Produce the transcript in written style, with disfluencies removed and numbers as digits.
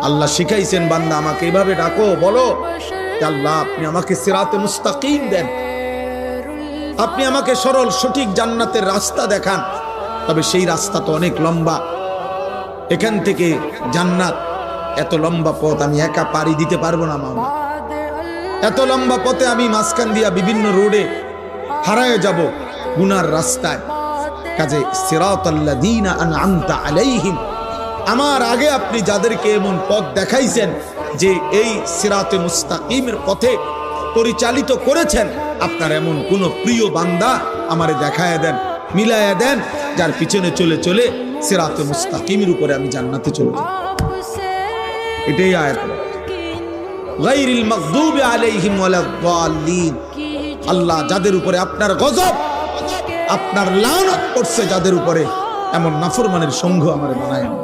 আল্লাহ শিখাইছেন বান্দা আমাকে এইভাবে ডাকো, বলো আল্লাহ আপনি আমাকে সিরাতে মুস্তাকিম দেন, আপনি আমাকে সরল সঠিক জান্নাতের রাস্তা দেখান। তবে সেই রাস্তা তো অনেক লম্বা, এখান থেকে জান্নাত এত লম্বা পথ আমি একা পাড়ি দিতে পারবো না মামা। এত লম্বা পথে আমি মাঝখান দিয়া বিভিন্ন রোডে হারায় যাব গুনার রাস্তায়। কাজে সিরাতাল্লাযীনা আনআমতা আলাইহিম, আমার আগে আপনি যাদেরকে এমন পথ দেখাইছেন যে এই সিরাতে মুস্তাকিমের পথে পরিচালিত করেছেন, আপনার এমন কোন প্রিয় বান্দা আমারে দেখায় দেন, মিলায়া দেন, যার পিছনে চলে চলে সিরাতে মুস্তাকিমের উপরে আমি জান্নাতে চলে যাব। এটাই আয়াত, গায়রিল মাগদুবি আলাইহিম ওয়ালাদ-দাল্লিন। আল্লাহ যাদের উপরে আপনার গজব, আপনার লানত পড়ছে যাদের উপরে, এমন নাফরমানের সংঘ আমারে বানায় না।